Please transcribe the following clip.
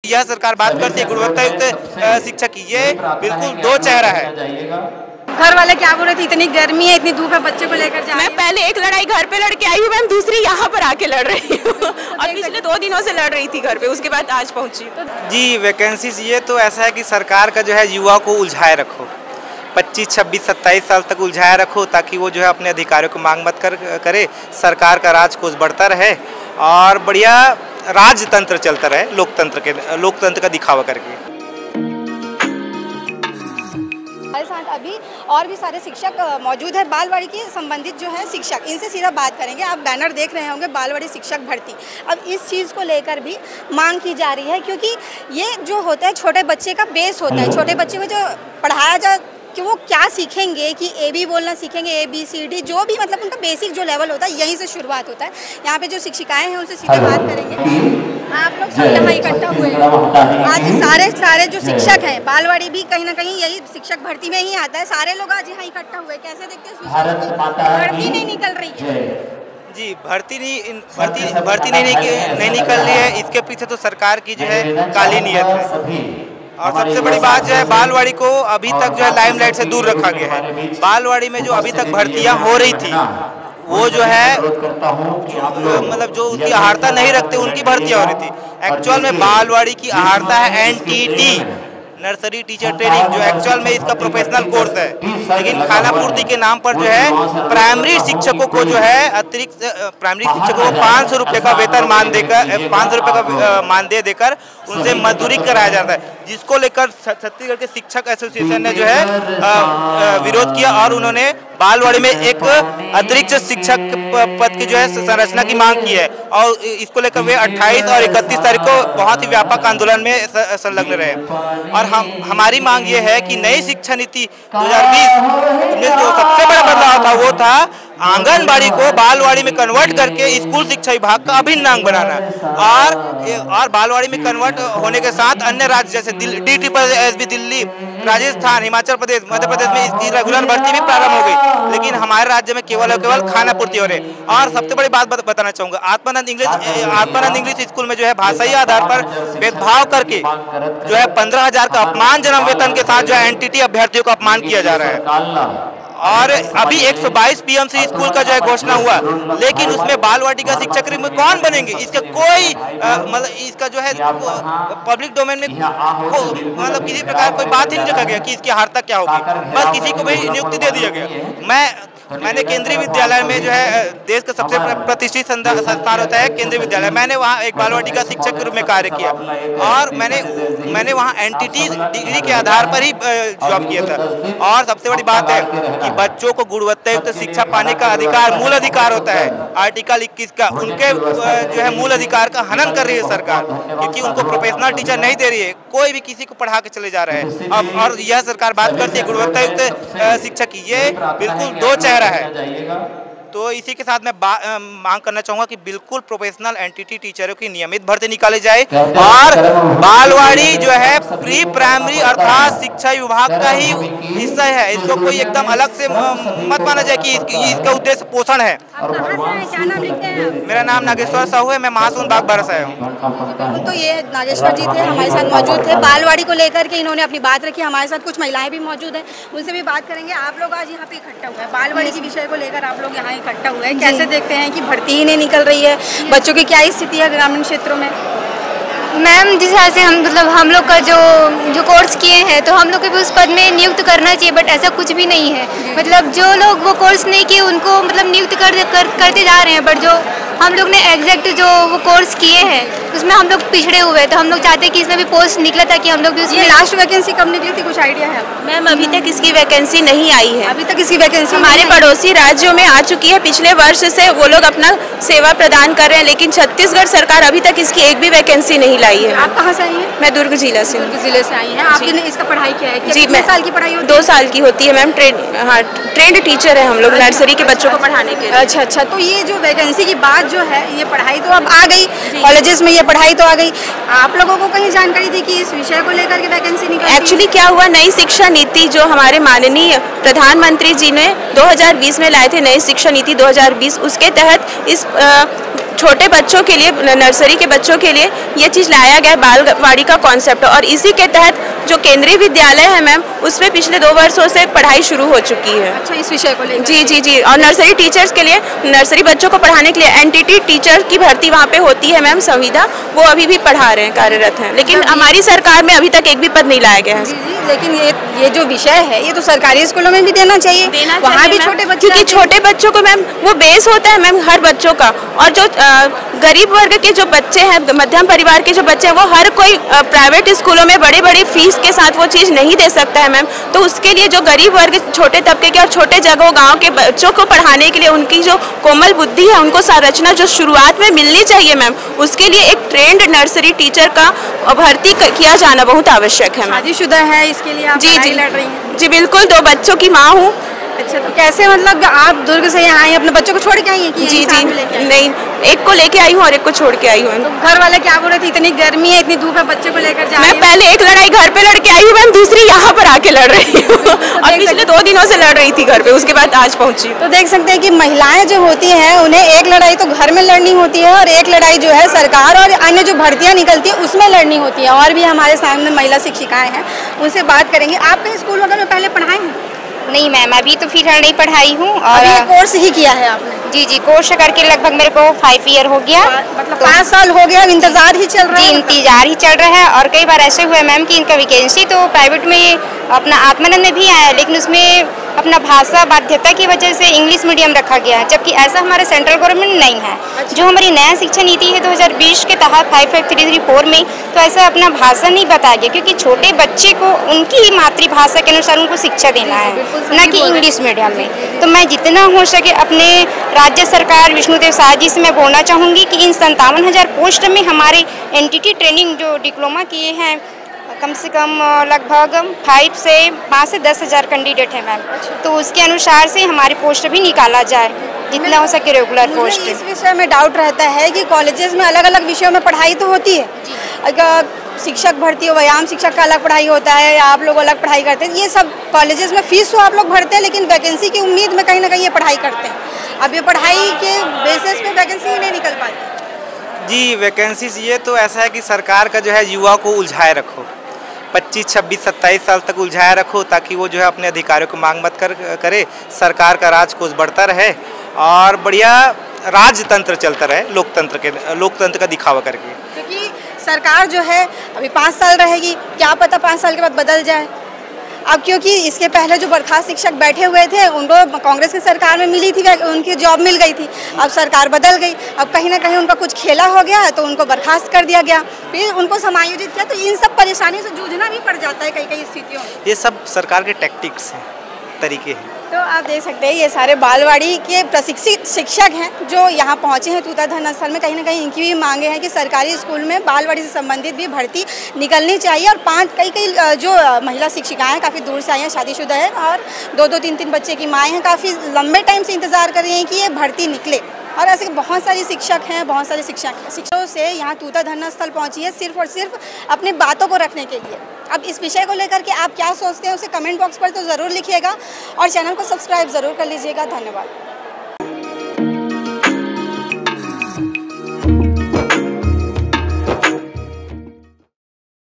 यह सरकार बात करती है गुणवत्ता युक्त शिक्षा की, ये बिल्कुल दो चेहरा है। घर वाले क्या बोल रहे थे, इतनी गर्मी है, इतनी धूप है, बच्चे को लेकर जा। मैं पहले एक लड़ाई घर पे लड़ के आई हूँ मैम, दूसरी यहाँ पर आके लड़ रही हूँ और पिछले 2 दिनों से लड़ रही थी घर पे, उसके बाद आज पहुँची। जी वैकेंसी ये तो ऐसा है कि सरकार का जो है युवा को उलझाए रखो, 25, 26, 27 साल तक उलझाए रखो, ताकि वो जो है अपने अधिकारियों को मांग मत करे, सरकार का राजकोष बढ़ता रहे और बढ़िया राजतंत्र चलता रहे, लोकतंत्र का दिखावा करके। हमारे साथ अभी और भी सारे शिक्षक मौजूद है, बालवाड़ी के संबंधित जो है शिक्षक, इनसे सीधा बात करेंगे। आप बैनर देख रहे होंगे बालवाड़ी शिक्षक भर्ती, अब इस चीज़ को लेकर भी मांग की जा रही है, क्योंकि ये जो होता है छोटे बच्चे का बेस होता है। छोटे बच्चे को जो पढ़ाया जाए कि वो क्या सीखेंगे, कि AB बोलना सीखेंगे, ABCD जो भी मतलब उनका बेसिक जो लेवल होता है यहीं से शुरुआत होता है। यहाँ पे जो शिक्षिकाएं हैं उनसे सीधे बात करेंगे। आप लोग सब यहाँ इकट्ठा हुए हैं आज, सारे जो शिक्षक हैं, बालवाड़ी भी कहीं ना कहीं यही शिक्षक भर्ती में ही आता है, सारे लोग आज यहाँ इकट्ठा हुए, कैसे देखते हैं? भर्ती नहीं निकल रही है जी, भर्ती नहीं निकल रही है, इसके पीछे तो सरकार की जो है काली नीयत है। और सबसे बड़ी बात जो है बालवाड़ी को अभी तक जो है लाइमलाइट से दूर रखा गया है। बालवाड़ी में जो अभी तक भर्तियां हो रही थी वो जो है मतलब जो उसकी अहारता नहीं रखते उनकी भर्तियां हो रही थी। एक्चुअल में बालवाड़ी की अहारता है NTT, नर्सरी टीचर ट्रेनिंग, जो एक्चुअल में इसका प्रोफेशनल कोर्स है, लेकिन खाना पूर्ति के नाम पर जो है प्राइमरी शिक्षकों को जो है अतिरिक्त प्राइमरी शिक्षकों को 500 रुपये का वेतन मान देकर 500 रुपये का मानदेय देकर उनसे मजदूरी कराया जाता है, जिसको लेकर छत्तीसगढ़ के शिक्षक एसोसिएशन ने जो है विरोध किया और उन्होंने बालवाड़ी में एक अतिरिक्त शिक्षक पद की जो है संरचना की मांग की है। और इसको लेकर वे 28 और 31 तारीख को बहुत ही व्यापक आंदोलन में संलग्न रहे। और हमारी मांग ये है कि नई शिक्षा नीति 2020 में जो सबसे बड़ा बदलाव था वो था आंगनबाड़ी को बालवाड़ी में कन्वर्ट करके स्कूल शिक्षा विभाग का अभिन्न अंग बनाना। और बालवाड़ी में कन्वर्ट होने के साथ अन्य राज्य जैसे DTSB दिल्ली, राजस्थान, हिमाचल प्रदेश, मध्य प्रदेश में इसकी रेगुलर भर्ती भी प्रारंभ हो गई, लेकिन हमारे राज्य में केवल खाना पूर्ति हो रही। और सबसे बड़ी बात बताना चाहूँगा, आत्मानंद इंग्लिश स्कूल में जो है भाषाई आधार पर भेदभाव करके जो है 15,000 का अपमानजनक वेतन के साथ जो है NTT अभ्यर्थियों का अपमान किया जा रहा है। और अभी 122 PMC स्कूल का जो है घोषणा हुआ, लेकिन उसमें बालवाड़ी का शिक्षक में कौन बनेंगे, इसका कोई मतलब इसका जो है पब्लिक डोमेन में मतलब किसी प्रकार कोई बात ही नहीं रखा गया कि इसकी अहारता क्या होगी, बस किसी को भी नियुक्ति दे दिया गया। मैंने केंद्रीय विद्यालय में जो है देश का सबसे प्रतिष्ठित संस्थान होता है केंद्रीय विद्यालय, मैंने वहाँ एक बालवाड़ी का शिक्षक के रूप में कार्य किया और मैंने वहाँ NTT डिग्री के आधार पर ही जॉब किया था। और सबसे बड़ी बात है कि बच्चों को गुणवत्ता युक्त शिक्षा पाने का अधिकार मूल अधिकार होता है, आर्टिकल 21 का, उनके जो है मूल अधिकार का हनन कर रही है सरकार, क्योंकि उनको प्रोफेशनल टीचर नहीं दे रही है, कोई भी किसी को पढ़ा के चले जा रहे हैं। अब और यह सरकार बात करती है गुणवत्ता युक्त शिक्षा की, ये बिल्कुल दो चेहरा है। तो इसी के साथ मैं मांग करना चाहूँगा कि बिल्कुल प्रोफेशनल NTT टीचरों की नियमित भर्ती निकाली जाए और बालवाड़ी जो है प्री प्राइमरी अर्थात शिक्षा विभाग का ही हिस्सा है, इसको कोई एकदम अलग से मत माना जाए कि इसका उद्देश्य पोषण है। मेरा नाम नागेश्वर साहू है, मैं महासमुंद बाग बारह से आया हूँ। तो ये नागेश्वर जी थे, हमारे साथ मौजूद थे, बालवाड़ी को लेकर के इन्होंने अपनी बात रखी। हमारे साथ कुछ महिलाएं भी मौजूद हैं, उनसे भी बात करेंगे। आप लोग आज यहाँ पे इकट्ठा हुए हैं, बालवाड़ी के विषय को लेकर आप लोग यहाँ इकट्ठा हुए हैं, कैसे देखते हैं कि भर्ती ही नहीं निकल रही है, बच्चों की क्या स्थिति है ग्रामीण क्षेत्रों में? मैम जिस हिसाब से हम लोग का जो कोर्स किए हैं तो हम लोग को भी उस पद में नियुक्त करना चाहिए, बट ऐसा कुछ भी नहीं है। मतलब जो लोग वो कोर्स नहीं किए उनको मतलब नियुक्त करते जा रहे हैं, बट जो हम लोग ने एग्जैक्ट जो वो कोर्स किए हैं उसमें हम लोग पिछड़े हुए, तो हम लोग चाहते हैं कि इसमें भी पोस्ट निकला था कि हम लोग भी उसमें। लास्ट वैकेंसी कब निकली थी, कुछ आइडिया है? मैम अभी तक इसकी वैकेंसी नहीं आई है, अभी तक इसकी वैकेंसी हमारे पड़ोसी राज्यों में आ चुकी है, पिछले वर्ष से वो लोग अपना सेवा प्रदान कर रहे हैं, लेकिन छत्तीसगढ़ सरकार अभी तक इसकी एक भी वैकेंसी नहीं लाई है। आप कहाँ से आई हैं? मैं दुर्ग जिला से। दुर्ग जिले से आई हैं। आपने इसका पढ़ाई किया है? जी, कितने साल की पढ़ाई होती है? 2 साल की होती है मैम। ट्रेंड टीचर है हम लोग, नर्सरी के बच्चों को पढ़ाने के लिए। अच्छा, तो ये जो वैकेंसी की बात जो है, ये पढ़ाई तो अब आ गई, कॉलेजेस में ये पढ़ाई तो आ गई, आप लोगों को कहीं जानकारी थी कि इस विषय को लेकर के वैकेंसी निकली? एक्चुअली क्या हुआ, नई शिक्षा नीति जो हमारे माननीय प्रधानमंत्री जी ने 2020 में लाए थे, नई शिक्षा नीति 2020, उसके तहत इस छोटे बच्चों के लिए, नर्सरी के बच्चों के लिए ये चीज़ लाया गया है, बालवाड़ी का कॉन्सेप्ट। और इसी के तहत जो केंद्रीय विद्यालय है मैम, उसमें पिछले 2 वर्षों से पढ़ाई शुरू हो चुकी है। अच्छा, इस विषय को लेकर? जी जी जी। और नर्सरी टीचर्स के लिए, नर्सरी बच्चों को पढ़ाने के लिए एनटीटी टीचर की भर्ती वहाँ पे होती है मैम, संविदा, वो अभी भी पढ़ा रहे हैं, कार्यरत हैं। लेकिन हमारी सरकार में अभी तक एक भी पद नहीं लाया गया है। जी जी, लेकिन ये जो विषय है ये तो सरकारी स्कूलों में भी देना चाहिए, वहाँ भी छोटे बच्चे, क्योंकि छोटे बच्चों को मैम वो बेस होता है मैम हर बच्चों का। और जो गरीब वर्ग के जो बच्चे हैं, मध्यम परिवार के जो बच्चे हैं, वो हर कोई प्राइवेट स्कूलों में बड़े बड़े फीस के साथ वो चीज़ नहीं दे सकता है मैम। तो उसके लिए जो गरीब वर्ग, छोटे तबके के और छोटे जगहों गाँव के बच्चों को पढ़ाने के लिए उनकी जो कोमल बुद्धि है, उनको संरचना जो शुरुआत में मिलनी चाहिए मैम, उसके लिए एक ट्रेंड नर्सरी टीचर का भर्ती किया जाना बहुत आवश्यक है मैम। शादीशुदा है, इसके लिए आप जी जी लड़ रही हैं? जी बिल्कुल, 2 बच्चों की माँ हूँ। अच्छा, तो कैसे मतलब आप दुर्ग से यहाँ आई, अपने बच्चों को छोड़ के आई हैं कि जी जी, नहीं, एक को लेके आई हूँ और एक को छोड़ के आई हूँ। तो घर वाले क्या बोल रहे थे, इतनी गर्मी है, इतनी धूप है, बच्चे को लेकर जा रही हैं? मैं पहले एक लड़ाई घर पे लड़ के आई हूँ मैम, दूसरी यहाँ पर आके लड़ रही हूँ और पिछले 2 दिनों से लड़ रही थी घर पे, उसके बाद आज पहुँची। तो देख सकते हैं कि महिलाएं जो होती हैं उन्हें एक लड़ाई तो घर में लड़नी होती है और एक लड़ाई जो है सरकार और अन्य जो भर्तियाँ निकलती है उसमें लड़नी होती है। और भी हमारे सामने महिला शिक्षिकाएँ हैं, उनसे बात करेंगे। आप कहीं स्कूल वगैरह में पहले पढ़ाई हैं? नहीं मैम, अभी तो फिलहाल नहीं पढ़ाई हूँ। और अभी कोर्स ही किया है आपने? जी जी, कोर्स करके लगभग मेरे को 5 ईयर हो गया, मतलब 5 साल हो गया, इंतजार ही चल रहा है? इंतजार ही चल रहा है। और कई बार ऐसे हुए मैम कि इनका वैकेंसी तो प्राइवेट में अपना आत्मानंद में भी आया, लेकिन उसमें अपना भाषा बाध्यता की वजह से इंग्लिश मीडियम रखा गया है, जबकि ऐसा हमारे सेंट्रल गवर्नमेंट नहीं है। जो हमारी नया शिक्षा नीति है 2020 के तहत 55334 में, तो ऐसा अपना भाषा नहीं बताया गया, क्योंकि छोटे बच्चे को उनकी ही मातृभाषा के अनुसार उनको शिक्षा देना है, न कि इंग्लिश मीडियम में। तो मैं जितना हो सके अपने राज्य सरकार विष्णुदेव साय जी से मैं बोलना चाहूँगी कि इन 57,000 पोस्ट में हमारे एनटीटी ट्रेनिंग जो डिप्लोमा किए हैं, कम से कम लगभग 5 से 10 हज़ार कैंडिडेट हैं मैम। तो उसके अनुसार से हमारी पोस्ट भी निकाला जाए, जितना हो सके रेगुलर पोस्ट। इस विषय में डाउट रहता है कि कॉलेजेस में अलग अलग विषयों में पढ़ाई तो होती है, अगर शिक्षक भर्ती हो, व्यायाम शिक्षक का अलग पढ़ाई होता है, या आप लोग अलग पढ़ाई करते हैं, ये सब कॉलेजेस में फीस तो आप लोग भरते हैं, लेकिन वैकेंसी की उम्मीद में कहीं ना कहीं ये पढ़ाई करते हैं। अब ये पढ़ाई के बेसिस पे वैकेंसी ही नहीं निकल पाती। जी, वैकेंसीज ये तो ऐसा है कि सरकार का जो है युवा को उलझाए रखो, 25, 26, 27 साल तक उलझाए रखो, ताकि वो जो है अपने अधिकारियों को मांग मत करे, सरकार का राजकोष बढ़ता रहे और बढ़िया राजतंत्र चलता रहे, लोकतंत्र का दिखावा करके। क्योंकि सरकार जो है अभी 5 साल रहेगी, क्या पता 5 साल के बाद बदल जाए। अब क्योंकि इसके पहले जो बर्खास्त शिक्षक बैठे हुए थे उनको कांग्रेस की सरकार में मिली थी, उनकी जॉब मिल गई थी, अब सरकार बदल गई, अब कहीं ना कहीं उनका कुछ खेला हो गया तो उनको बर्खास्त कर दिया गया, फिर उनको समायोजित किया। तो इन सब परेशानी से जूझना भी पड़ जाता है कई स्थितियों में। ये सब सरकार के टैक्टिक्स हैं, तरीके हैं। तो आप देख सकते हैं ये सारे बालवाड़ी के प्रशिक्षित शिक्षक हैं जो यहाँ पहुँचे हैं तूता धर्मस्थल में। कहीं ना कहीं इनकी भी मांगे हैं कि सरकारी स्कूल में बालवाड़ी से संबंधित भी भर्ती निकलनी चाहिए। और कई जो महिला शिक्षिकाएं हैं काफ़ी दूर से आई हैं, शादीशुदा है और 2-2, 3-3 बच्चे की माएँ हैं, काफ़ी लंबे टाइम से इंतज़ार कर रही हैं कि ये भर्ती निकले। और ऐसे बहुत सारी शिक्षक हैं, बहुत सारे शिक्षकों से यहाँ तूता धर्मस्थल पहुँची है सिर्फ और सिर्फ अपनी बातों को रखने के लिए। अब इस विषय को लेकर के आप क्या सोचते हैं उसे कमेंट बॉक्स पर तो ज़रूर लिखिएगा और चैनल को सब्सक्राइब ज़रूर कर लीजिएगा। धन्यवाद।